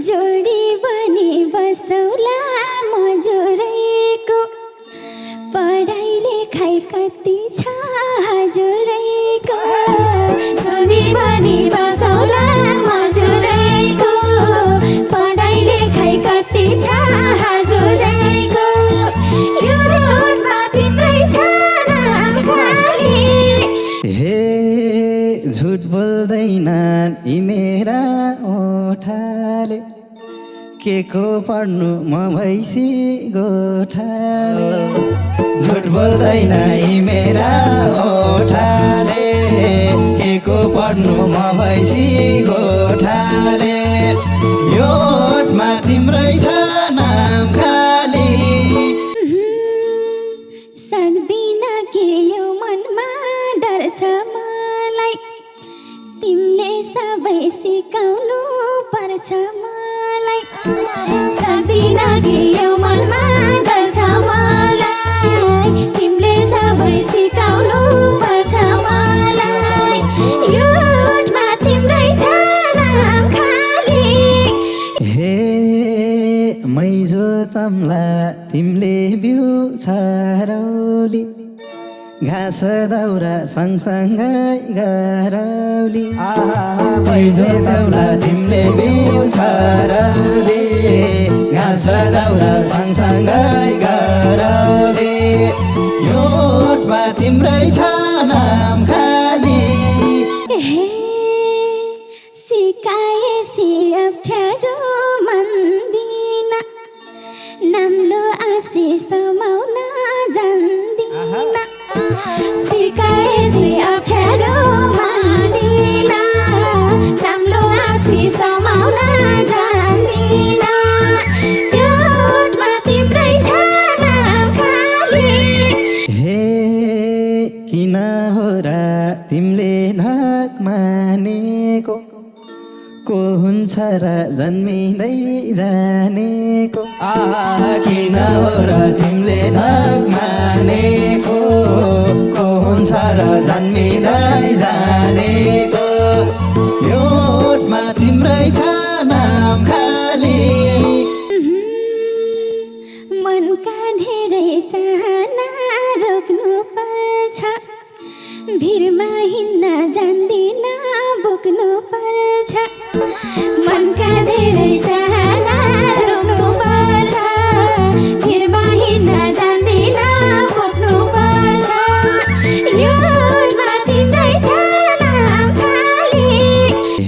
जोडी बनी बसौला मजुरैको पढाइ लेखाइ कति छ हजुरैको जोडी बनी बसौला मजुरैको पढाइ लेखाइ कति छ हजुरैको यो रोडमा तिम्रै छ नाम खाली हे झुट बोल्दैनन् यी मेरा ओठाले के को पढ्नु म भैसी गोठाले झुट बोल्दैन यी मेरा ओठाले के को पढ्नु म भैसी गोठाले यो ओठमा तिम्रै छ नाम खाली सक्दिन के यो मनमा डर छ मलाई तिमीले सबै सिकाउनु पर्छ मलाई सक्दिन के यो मनमा डर छ मलाई तिमीले सबै सिकाउनु पर्छ मलाई यो ओठमा तिम्रै छ नाम खाली हे मै जो तम्ला तिमीले बिउ छरौली घाँस दाउरा सँगसँगै गरौली मै जो तम्ला तिमीले बिउ छरौली घाँस दाउरा सँगसँगै गरौली यो ओठमा तिम्रै छ नाम खाली हे सिकाएसी अप्ठ्यारो मान्दिन नाम्लो आशिष समाउन जान्दिन सिकाएसी अप्ठ्यारो मान्दिन नाम्लो आशिष समाउन जान्दिन त्यो ओठमा तिम्रै छ नाम खाली हे किन हो र तिमीले धक मानेको को हुन्छ र जन्मिँदै जानेको किन हो र तिमीले धक मानेको को हुन्छ र जन्मिँदै जानेको यो ओठमा तिम्रै छ नाम खाली मनका धेरै चाहना रोक्नु पर्छ भिरमा हिँड्न जान्दिन बोक्नु पर्छ मनका धेरै चाहना रोक्नु पर्छ भिरमा हिँड्न जान्दिन बोक्नु पर्छ यो ओठमा तिम्रै छ नाम खाली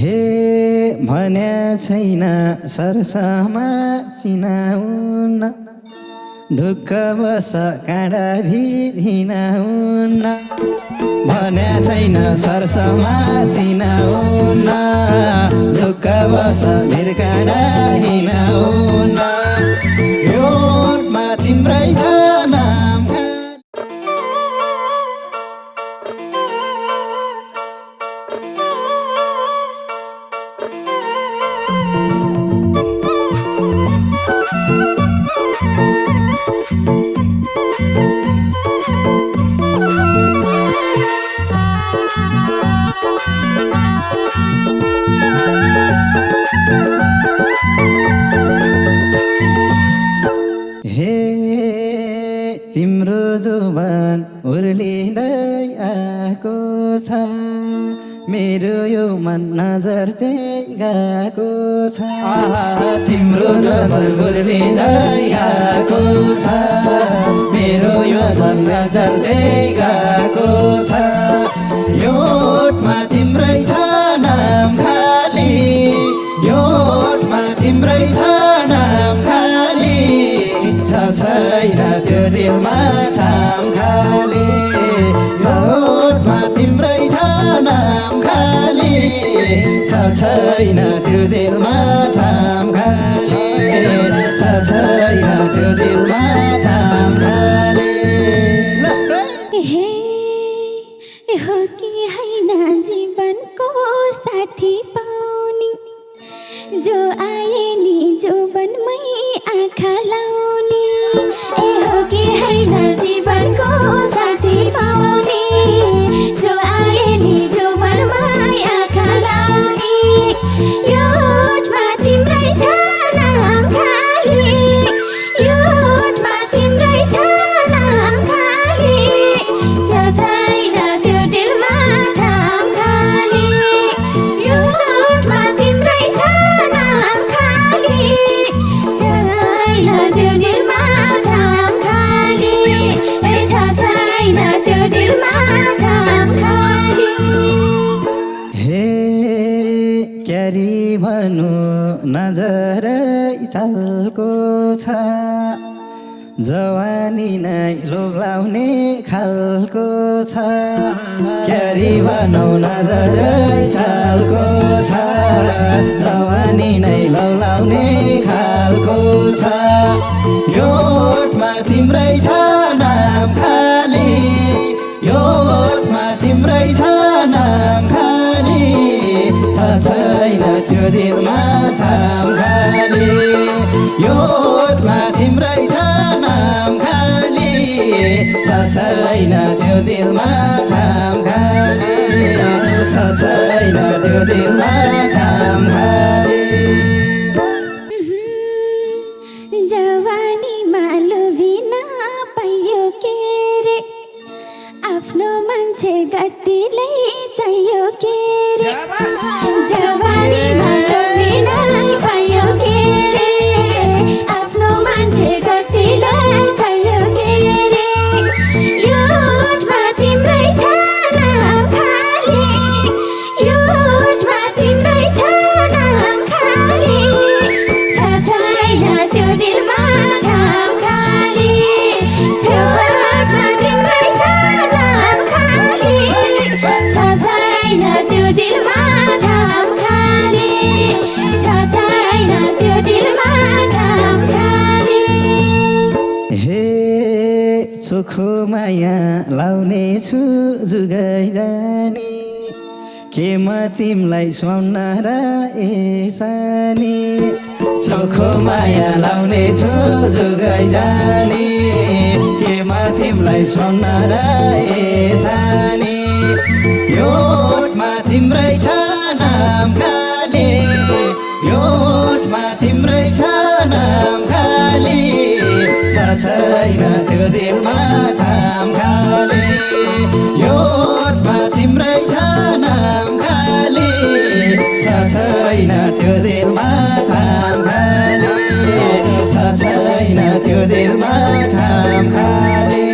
हे भन्या छैन सरसमा चिनाउन दुःख बस काँडा भिर हिँडाउन भन्या छैन सरसमा चिनाउन दुःख बस भिर काँडा हिँडाउन यो ओठमा तिम्रै छ नाम हे तिम्रो जुबान उर्लिँदै आएको छ मेरो यो मन नजर्दै गएको छ तिम्रो जुबान उर्लिँदै आएको छ मेरो यो मन नजर्दै गएको छ यो ओठमा तिम्रै छ नाम खाली यो ओठमा तिम्रै छ नाम खाली छैन त्यो दिलमा ठाम खाली यो ओठमा तिम्रै छ नाम खाली छैन त्यो दिलमा ठाम खाली छैन त्यो दिलमा ठाम खाली हे हो कि होइन जीवनको साथी पाउने जो आए नि जोबनमै आँखा लाउने ए हो कि होइन जीवनको साथी पाउने जो आए नि जोबनमै आँखा लाउने यो ओठमा तिम्रै छ क्यारी भनु नजरै चालको छ जवानी नै लोभलाउने खालको छ क्यारी भनु नजरै चालको छ जवानी नै लोभलाउने खालको छ यो ओठमा तिम्रै छ नाम खाली यो ओठमा तिम्रै छ नाम खाली छैन त्यो दिलमा थाम खाली यो ओठमा तिम्रै छ नाम खाली छैन त्यो दिलमा थाम खाली छैन त्यो दिलमा थाम खाली जवानीमा लोभिन पाइयो के रे आफ्नो मान्छे गतिलै चाहियो के रे जवानीमा लोभिन पाइयो के रे आफ्नो मान्छे गतिलै चाहियो के रे यो ओठमा तिम्रै छ नाम खाली यो ओठमा तिम्रै छ नाम खाली छैन त्यो दिलमा ठाम खाली ओठमा तिम्रै छ नाम खाली छैन त्यो दिलमा ठाम खाली छैन त्यो दिलमा ठाम खाली हे चोखो माया लाउने छु जुगाइ जाने के म तिमलाई सुहाउन र एसानी चोखो माया लाउने छु जुगाइ जाने के म तिमलाई सुहाउन र एसानी यो ओठमा तिम्रै छ नाम खाली यो ओठमा तिम्रै छ नाम खाली छैन त्यो दिलमा थाम खाली यो ओठमा तिम्रै छ नाम खाली छैन त्यो दिलमा थाम खाली छैन त्यो दिलमा थाम खाली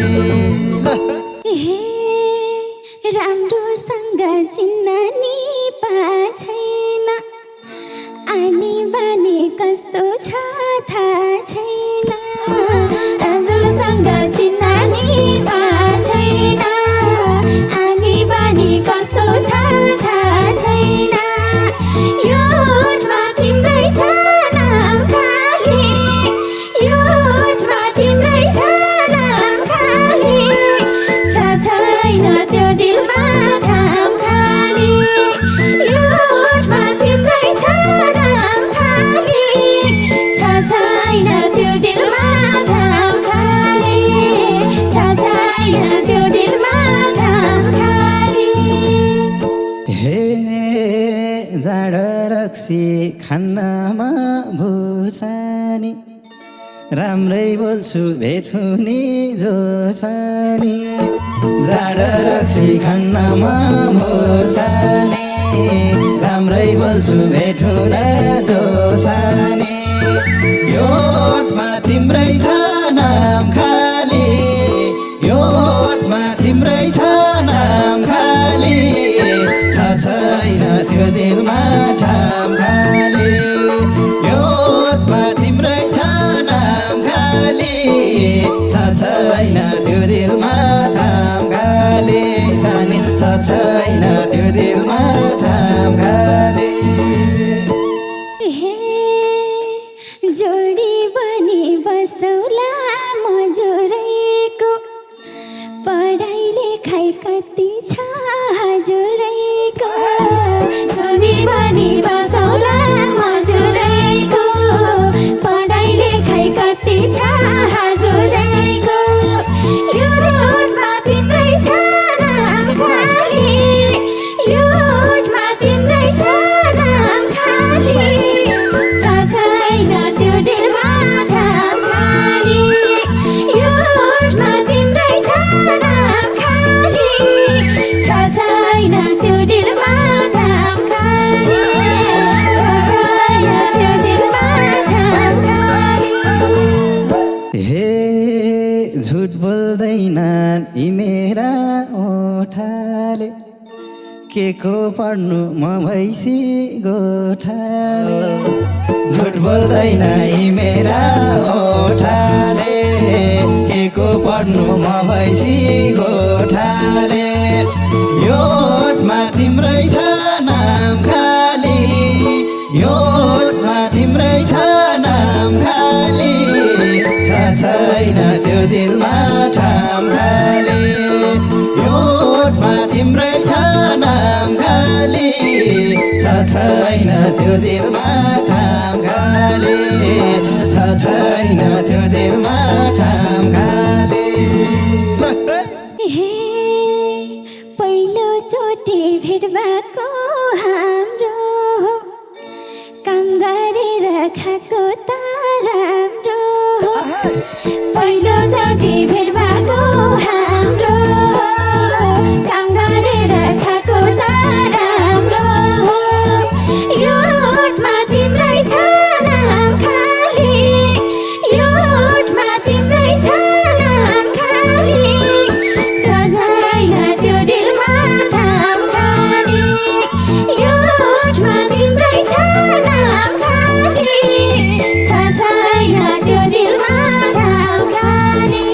हे राम्रोसँग चिन्न नि छैन आनी बानी कस्तो छ थाहा छैन राम्रोसँग चिन्न नि छैन आनी बानी कस्तो छ थाहा छैन यो ओठमा तिम्रै छ नाम खाली यो ओठमा तिम्रै छ नाम खाली छैन त्यो दिलमा ठाम खाली यो ओठमा तिम्रै छ नाम खाली छैन त्यो दिलमा ठाम खाली छैन त्यो दिलमा ठाम खाली हे जाडो रक्सी खान्नमा भुसानी राम्रै बोल्छु भेट हुने जोसानी जाडो रक्सी खान्नमा भुसानी राम्रै बोल्छु भेट हुन जोसानी यो ओठमा तिम्रै छ नाम खाली यो ओठमा तिम्रै छ नाम खाली छैन त्यो दिलमा ठाम खाली यो ओठमा तिम्रै छ नाम खाली छैन त्यो दिलमा थाम खाली छैन त्यो दिलमा थाम खाली के को पढ्नु म भैँसी गोठाले झुट बोल्दैन यी मेरा ओठाले के को पढ्नु म भैँसी गोठाले यो ओठमा तिम्रै छ नाम खाली यो ओठमा तिम्रै छ नाम खाली छैन त्यो दिलमा ठाम खाली यो ओठमा तिम्रै छ नाम खाली छैन त्यो दिलमा ठाम खाली छैन त्यो दिलमा ठाम खाली हे पहिलोचोटि भेट भएको हाम्रो काम गरेर खाएको त राम्रो पहिलोचोटि भेट भएको हाम्रो काम गरेर खाएको त राम्रो यो ओठमा तिम्रै छ नाम खाली यो ओठमा तिम्रै छ नाम खाली छैन त्यो दिलमा ठाम खाली यो ओठमा तिम्रै छ नाम खाली छैन त्यो दिलमा ठाम खाली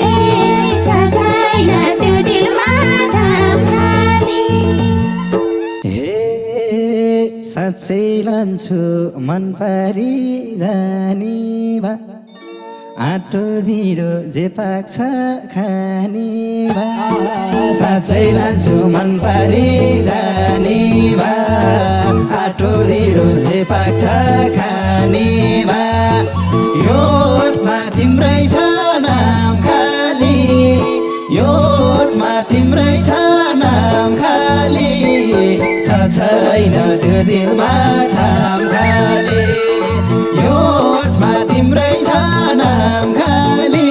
छैन त्यो दिलमा ठाम खाली हे साँच्चै लान्छु मन पारी जानी भा आँटो ढिँडो जे पाक्छ खानी भा साँच्चै लान्छु मन पारी जानी भा आँटो ढिँडो जे पाक्छ खानी भा यो ओठमा तिम्रै छ नाम खाली यो ओठमा तिम्रै छ नाम खाली छैन त्यो दिलमा ठाम खाली यो ओठमा तिम्रै छ नाम खाली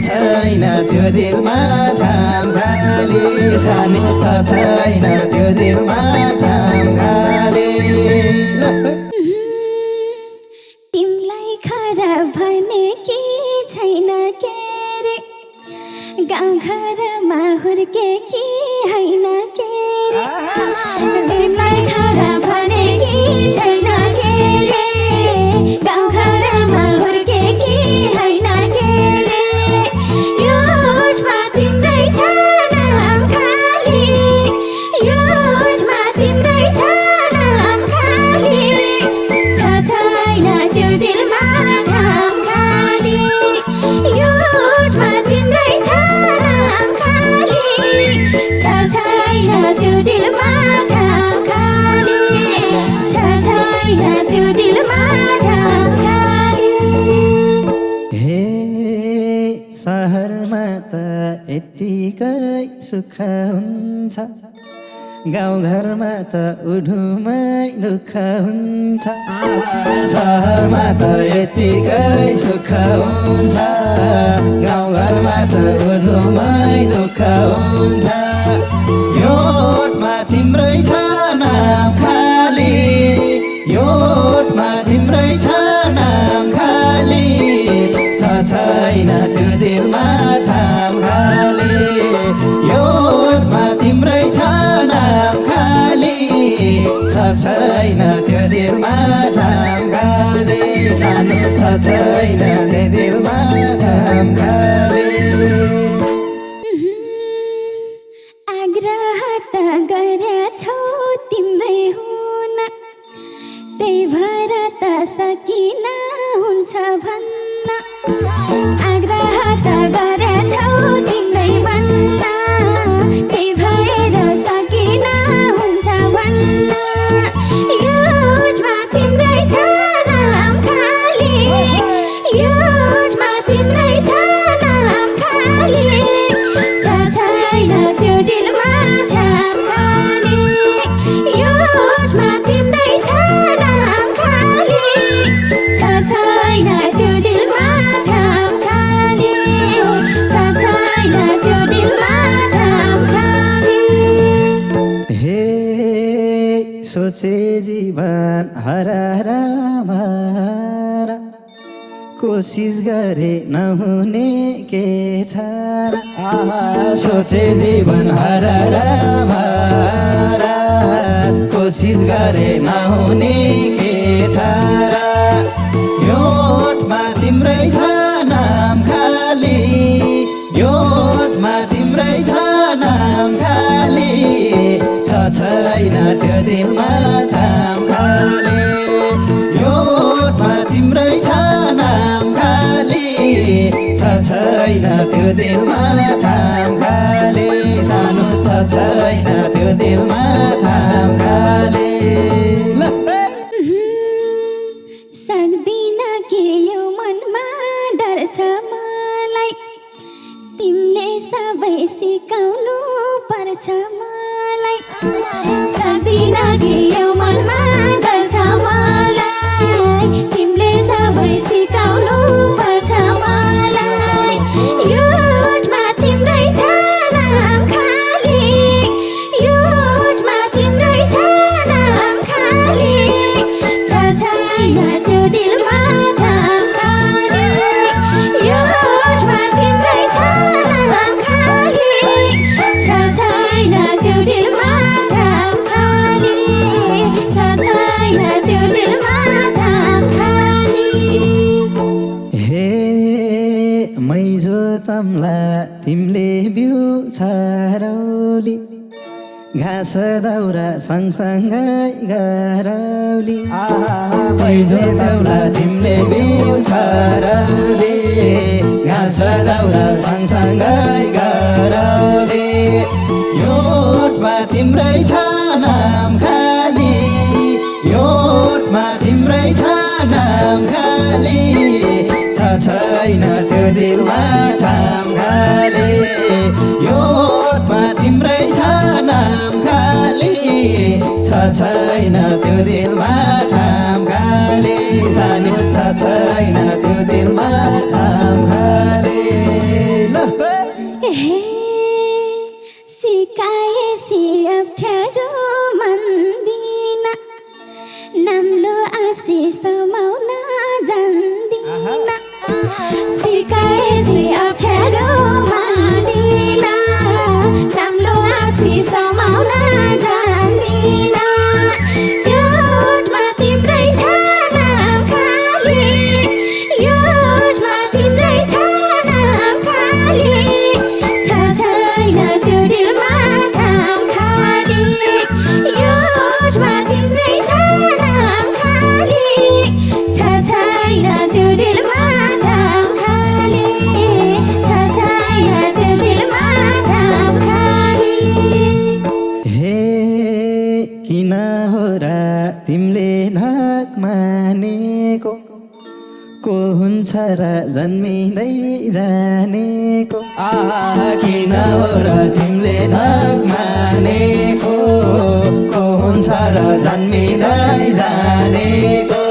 छैन त्यो दिलमा ठाम खाली सानी छैन त्यो दिलमा ठाम खाली तिमीलाई खराब भने कि छैन के रे गाउँघरमा हुर्के कि होइन के रे तिमीलाई खराब भने कि छैन के रे गाउँघरमा हुर्के कि होइन के रे यो ओठमा तिम्रै छ नाम खाली यो ओठमा तिम्रै छ नाम खाली छैन त्यो दिलमा ठाम खाली यो ओठमा तिम्रै छ नाम खाली छैन त्यो दिलमा ठाम खाली छैन त्यो दिलमा ठाम खाली हे सहरमा त यत्तिकै सुख हुन्छ गाउँघरमा त उठुमै दुःख हुन्छ सहरमा त यत्तिकै सुख हुन्छ गाउँघरमा त उठुमै दुःख हुन्छ यो ओठमा तिम्रै छ नाम खाली यो ओठमा तिम्रै छ नाम खाली छैन त्यो दिलमा ठाम खाली यो ओठमा तिम्रै छ नाम खाली छैन त्यो दिलमा ठाम खाली सानो छैन त्यो दिलमा ठाम खाली आग्रह त गरेछौ तिम्रै हुन त्यही भएर त सकिन हुन्छ भन्न आग्रह त गरेछौ तिम्रै भन्न त्यही भएर सकिन हुन्छ भन्न यो ओठमा तिम्रै छ नाम खाली यो ओठमा तिम्रै छ नाम खाली छैन त्यो दिलमा ठाम खाली यो ओठमा तिम्रै छ नाम खाली छैन त्यो दिलमा ठाम खाली छैन त्यो दिलमा ठाम खाली हे सोचे जीवन हरारा मारा कोसिस गरे नहुने के छ र सोचे जीवन हरर भर कोसिस गरे नहुने के छ र यो ओठमा तिम्रै छ नाम खाली यो ओठमा तिम्रै छ नाम खाली छ छैन त्यो दिलमा थाम खाली यो ओठमा तिम्रै छ नाम खाली छ छैन त्यो दिलमा थाम खाली सानो छ छैन त्यो दिलमा थाम खाली सक्दिन के यो मनमा डर छ मलाई तिमीले सबै सिकाउनु पर्छ मलाई सक्दिन के यो मनमा डर छ मलाई तिमीले सबै सिकाउनु पर्छ मलाई यो ओठमा तिम्रै छ नाम खाली यो ओठमा तिम्रै छ नाम खाली छ छैन त्यो दिलमा थाम खाली यो ओठमा तिम्रै छ नाम खाली छ छैन त्यो दिलमा थाम खाली छ छैन त्यो दिलमा थाम खाली हे मैजो तम्ला तिमीले बिउ छरौली घाँस दाउरा सँगसँगै गरौली मैजो तम्ला तिमीले बिउ छरौली घाँस दाउरा सँगसँगै गरौली यो ओठमा तिम्रै छ नाम खाली यो ओठमा तिम्रै छ नाम खाली छ छैन त्यो दिलमा थाम खाली यो ओठमा तिम्रै छ नाम खाली छ छैन त्यो दिलमा थाम खाली सानो छ छैन त्यो दिलमा थाम खाली सिकाएसी अप्ठ्यारो मान्दिन नाम्लो आशिष समाउन जान्दिन सिकाएसी अप्ठ्यारो मान्दिन नाम्लो आशिष समाउन जान्दिन यो ओठमा तिम्रै छ नाम खाली यो ओठमा तिम्रै छ नाम खाली छ छैन त्यो दिलमा थाम खाली यो ओठमा तिम्रै छ नाम खाली छ छैन त्यो दिलमा थाम खाली छ छैन त्यो दिलमा थाम खाली हे किन हो र तिमीले धक मानेको को हुन्छ र जन्मिँदै जानेको किन हो र तिमीले धक मानेको को हुन्छ र जन्मिँदै जानेको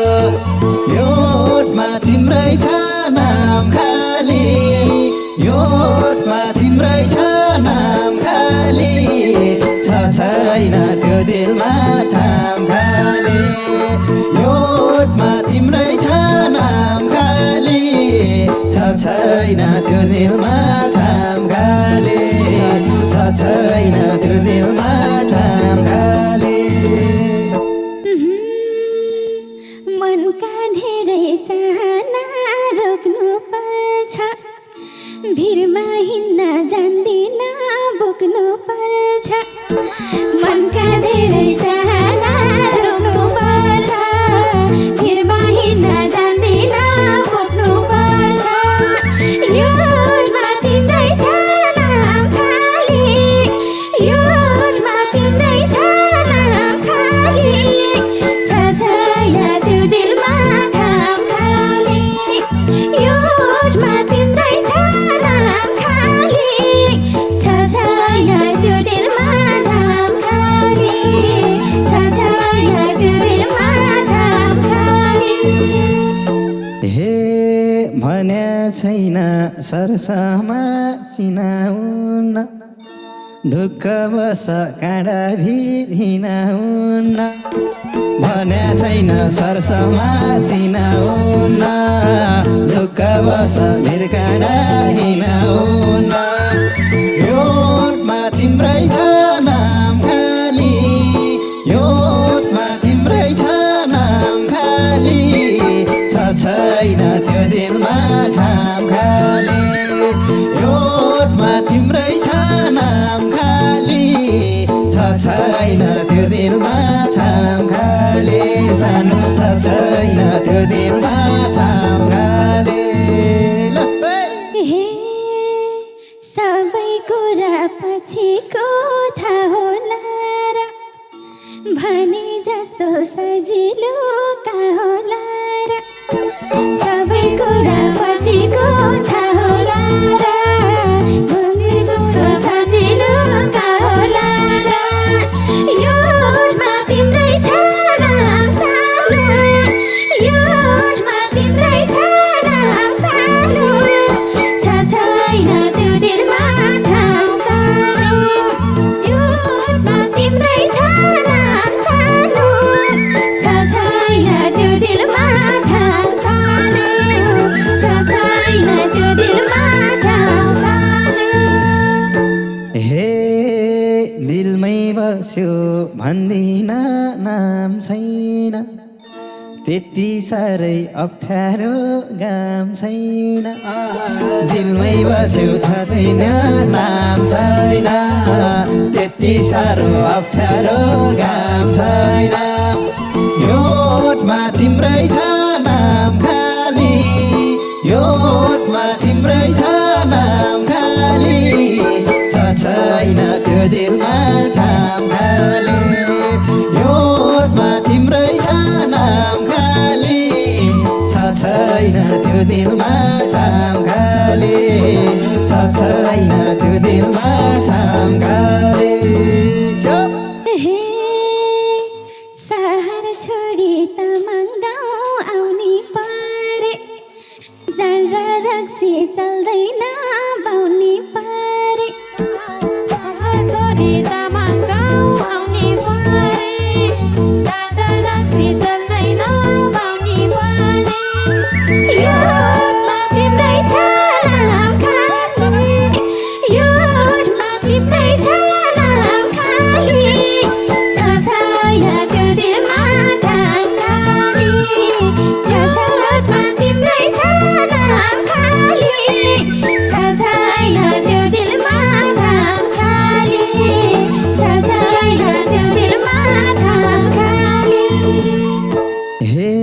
यो ओठमा तिम्रै छ नाम खाली यो ओठमा तिम्रै छ नाम खाली छ छैन त्यो दिलमा थाम खाली यो ओठमा तिम्रै छ नाम खाली छ छैन त्यो दिलमा थाम खाली छ छैन त्यो दिलमा थाम खाली मनका धेरै चाहना रोक्नु पर्छ भिरमा हिँड्न जान्दिन बोक्नु पर्छ मनका धेरै चाहना रोक्नु पर्छ भिरमा हिँड्न जान्दिन बोक्नु पर्छ यो ओठमा तिम्रै छ नाम खाली यो ओठमा तिम्रै छ नाम खाली छ छैन त्यो दिलमा थाम खाली यो ओठमा तिम्रै छ नाम खाली छ छैन त्यो दिलमा थाम खाली छ छैन त्यो दिलमा थाम खाली हे भन्या छैन सरसमा चिनाउन दुःख बस काँडा भिरिनाउन्न भन्या छैन सरसमा चिनाउन्न दुःख बस भिर काँडा हिनाउन्न योटमा तिम्रै छ नाम खाली योटमा तिम्रै छ नाम खाली छैन त्यो दिलमा ठाम खाली योटमा तिम्रै छ नाम खाली छैन त्यो दिलमा ठाम खाली सानो छैन त्यो दिलमा ठाम खाली हे सबै कुरा पछिको थाहा होला र भने जस्तो सजिलो का होला र सबै कुरा पछिको थाहा होला र भने जस्तो सजिलो का होला र योटमा तिम्रै छ नाम सानो योटमा तिम्रै छ नाम सानो छैन त्यो दिलमा ठाउँ सानो योटमा तिम्रै छ नाम सानो छैन त्यो दिलमा ठाउँ सानो छैन त्यो दिलमा ठाउँ सानो हे दिलमै बस्यो भन्दिन नाम छैन त्यति साह्रै अप्ठ्यारो काम छैन दिलमै बस्यो छँदैन नाम छैन त्यति साह्रो अप्ठ्यारो काम छैन योटमा तिम्रै छ नाम खाली योटमा तिम्रै छ नाम खाली छैन त्यो दिलमा ठाम खाली योटमा तिम्रै छ नाम खाली छैन त्यो दिलमा ठाम खाली छैन त्यो दिलमा ठाम खाली हे सहर छोडी तमाङ गाउँ आउनी परे जाल र रक्सी चल्दैन बाउनी परे सहर छोडी तमाङ गाउँ आउनी परे जाल र रक्सी चल्दैन बाउनी परे योटमा तिम्रै छ नाम खाली योटमा तिम्रै छ नाम खाली छैन त्यो दिलमा ठाम खाली योटमा तिम्रै छ नाम खाली छैन त्यो दिलमा ठाम खाली छैन त्यो दिलमा ठाम खाली हे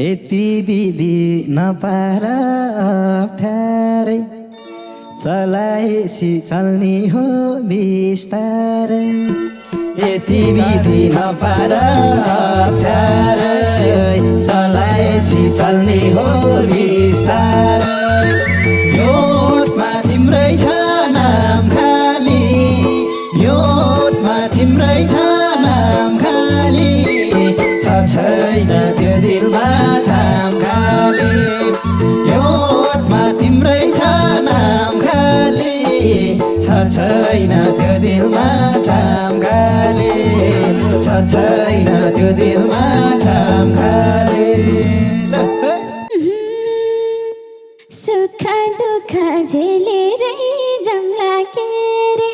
यति विधि नपार अप्ठ्यारै चलाएसी चल्ने हो बिस्तारै यति विधि नपार अप्ठ्यारै चलाएसी चल्ने हो बिस्तारै योटमा तिम्रै छ नाम खाली योटमा तिम्रै छ नाम खाली छैन त्यो दिलमा ठाम खाली योटमा तिम्रै छ नाम खाली छैन त्यो दिलमा ठाम खाली छैन त्यो दिलमा ठाम खाली सुख दुःख झेलेरै जम्ला के रे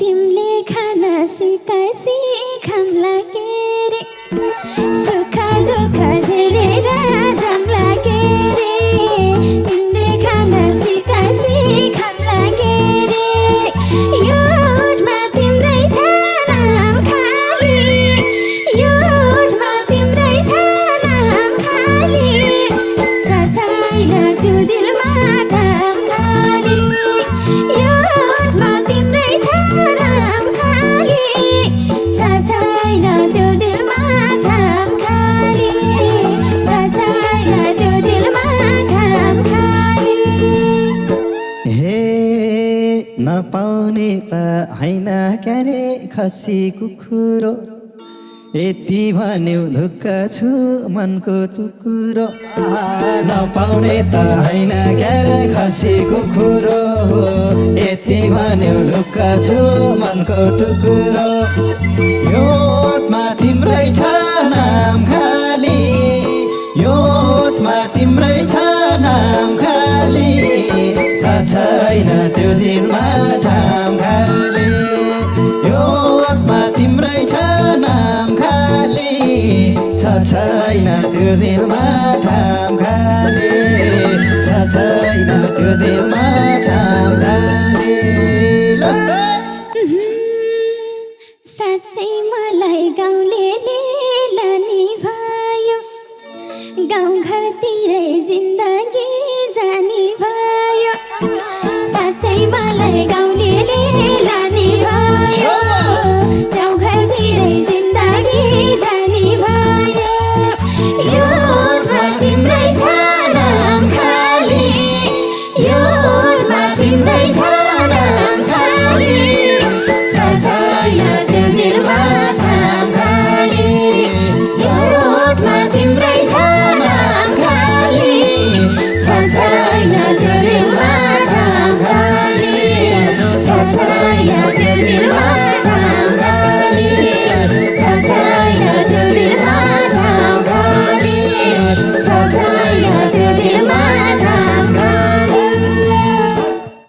तिमीले खान सिकासी खाम्ला के रे सुख दुःख झेलेर जम्ला के रे तिमीले खान सिकासी खाम्ला के रे योटमा तिम्रै छ नाम खाली योटमा तिम्रै छ नाम खाली छैन त्यो दिलमा ठाम खाली योटमा तिम्रै छ नाम खाली छैन त्यो दिलमा ठाम खाली छैन त्यो दिलमा ठाम खाली हे नपाउने त होइन क्यारे खसी कुखुरो यति भन्यो ढुक्क छु मनको टुकुरो नपाउने त होइन क्यारे खसी कुकुरो यति भन्यो ढुक्क छु मनको टुकुरो यो ओठमा तिम्रै छ नाम खाली यो ओठमा तिम्रै छ नाम खाली छैन त्यो दिलमा ठाम खाली यो ओठमा तिम्रै छ नाम खाली छैन त्यो दिलमा ठाम खाली छैन त्यो दिलमा ठाम खाली साँच्चै मलाई गाउँले लाने भयो गाउँघरतिरै जिन्दगी जाने भयो साँच्चै मलाई गाउँले